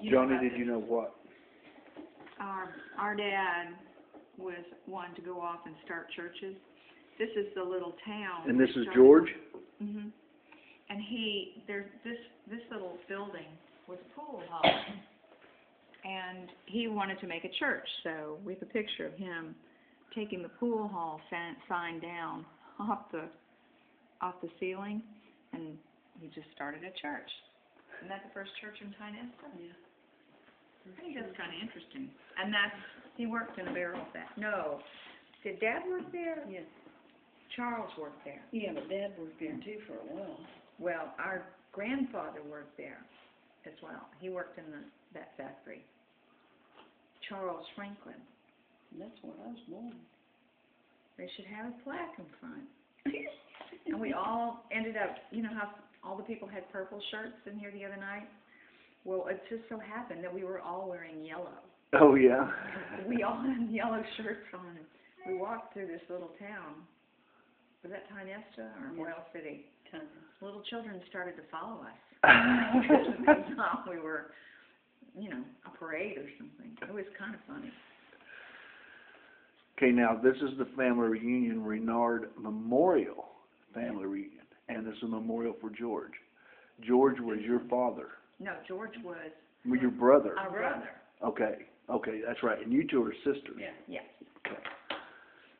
Johnny, did you know what? Our dad was wanting to go off and start churches. This is the little town. And this is George? Mhm. And there's this little building was a pool hall, and he wanted to make a church. So we have a picture of him taking the pool hall sign down off the ceiling, and he just started a church. Isn't that the first church in Tynesta? Yeah. I think that's kind of interesting. And he worked in the barrel of that. No. Did Dad work there? Yes. Charles worked there. Yeah, but Dad worked there too for a while. Well, our grandfather worked there as well. He worked in that factory. Charles Franklin. That's where I was born. They should have a plaque in front. And we all ended up, you know how all the people had purple shirts in here the other night? Well, it just so happened that we were all wearing yellow. Oh, yeah. We all had yellow shirts on. We walked through this little town. Was that Tynesta or Oil City? Little children started to follow us. They thought we were, you know, a parade or something. It was kind of funny. Okay, now this is the family reunion, Rennard Memorial Family Reunion. And this is a memorial for George. George was your father. No, George was Your brother. our brother. Okay, that's right. And you two are sisters. Yeah. Yes. Okay.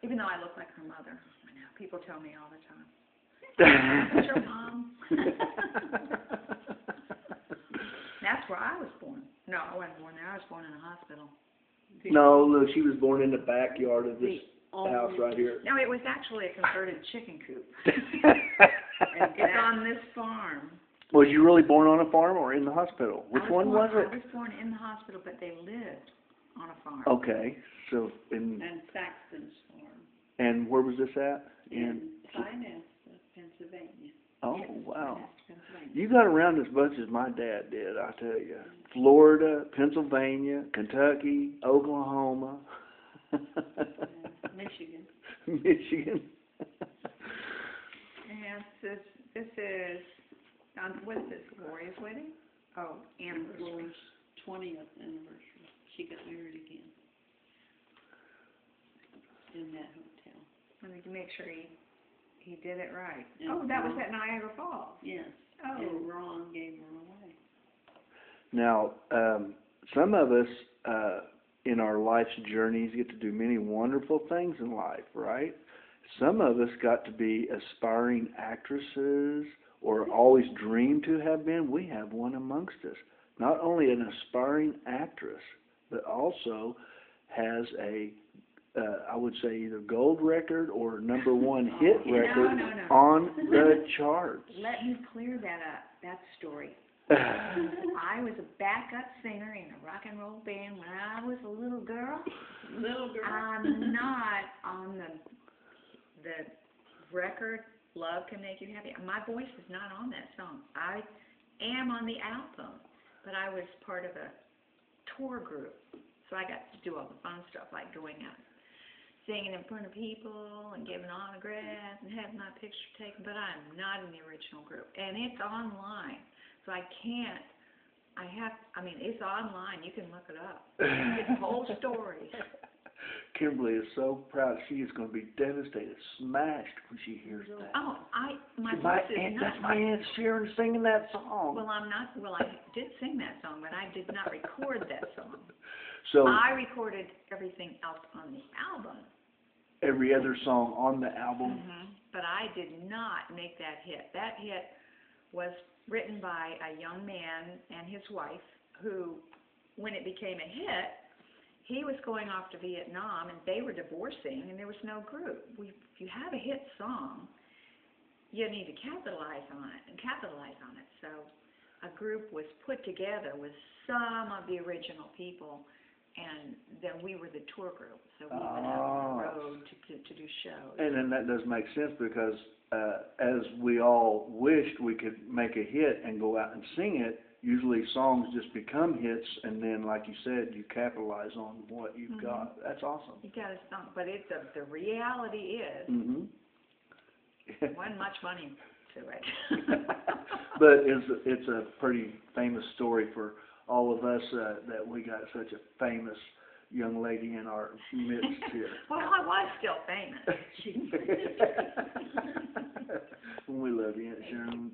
Even though I look like her mother. I know. People tell me all the time. That's your mom. That's where I was born. No, I wasn't born there. I was born in a hospital. No, look, she was born in the backyard of this house right here. No, it was actually a converted chicken coop. It's on this farm. Was you really born on a farm or in the hospital? Which one was it? I was born in the hospital, but they lived on a farm. Okay, so And Saxton's farm. and where was this at? In Tynesta, Pennsylvania. Oh, wow. Pennsylvania. You got around as much as my dad did, I tell you. Florida, Pennsylvania, Kentucky, Oklahoma. Michigan. Michigan. And this is, what is this, Gloria's wedding? Oh, anniversary. Gloria's 20th anniversary. She got married again. In that hotel. Let me make sure he did it right. And oh, that was at Niagara Falls. Yes. Oh. And Ron gave her away. Now, some of us in our life's journeys get to do many wonderful things in life, right? Some of us got to be aspiring actresses or always dreamed to have been. We have one amongst us. Not only an aspiring actress, but also has a, I would say, either gold record or #1 hit record on the charts. Let me clear that up, that story. I was a backup singer in a rock and roll band when I was a little girl. I'm not on the record, Love Can Make You Happy. My voice is not on that song. I am on the album, but I was part of a tour group. So I got to do all the fun stuff, like going out singing in front of people and giving autographs and having my picture taken, but I'm not in the original group. And it's online, so it's online. You can look it up. It's whole stories. Kimberly is so proud. She is going to be devastated, smashed when she hears that. Oh, my voice is not. That's my Aunt Sharon singing that song. Well, I did sing that song, but I did not record that song. So I recorded everything else on the album. Every other song on the album. But I did not make that hit. That hit was written by a young man and his wife who, when it became a hit, he was going off to Vietnam and they were divorcing and there was no group. If you have a hit song, you need to capitalize on it. So a group was put together with some of the original people, and then we were the tour group. So we went out on the road to do shows. And then that does make sense because as we all wished we could make a hit and go out and sing it, usually songs just become hits, and then, like you said, you capitalize on what you've got. That's awesome. You got a song, but the reality is, wasn't much money to it. But it's a pretty famous story for all of us that we got such a famous young lady in our midst here. Well, I was still famous. We love you, Aunt Sharon.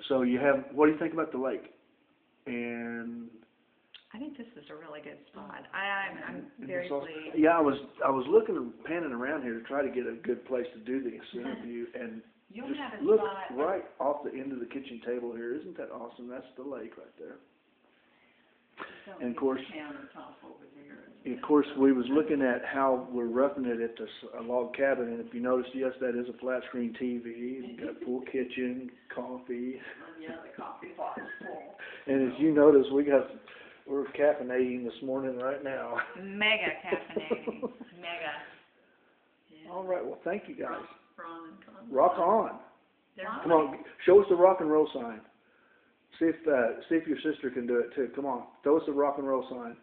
So you have, what do you think about the lake? And I think this is a really good spot. I'm very pleased. yeah, I was looking and panning around here to try to get a good place to do this interview, and You'll just have a look spot. right off the end of the kitchen table here. Isn't that awesome? That's the lake right there. And of course, we was looking at how we're roughing it at this log cabin, and if you notice, yes, that is a flat screen TV. It's got a full kitchen, coffee. Yeah, the coffee pot is full. And as you notice, we're caffeinating this morning right now. Mega caffeinating. Mega. Yeah. All right, well, thank you guys. Rock on. Rock on. Come on, show us the rock and roll sign. See if your sister can do it too. Come on, throw us the rock and roll sign.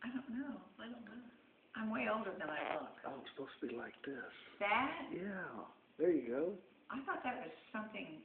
I don't know. I'm way older than I look. Oh, it's supposed to be like this. That? Yeah, there you go. I thought that was something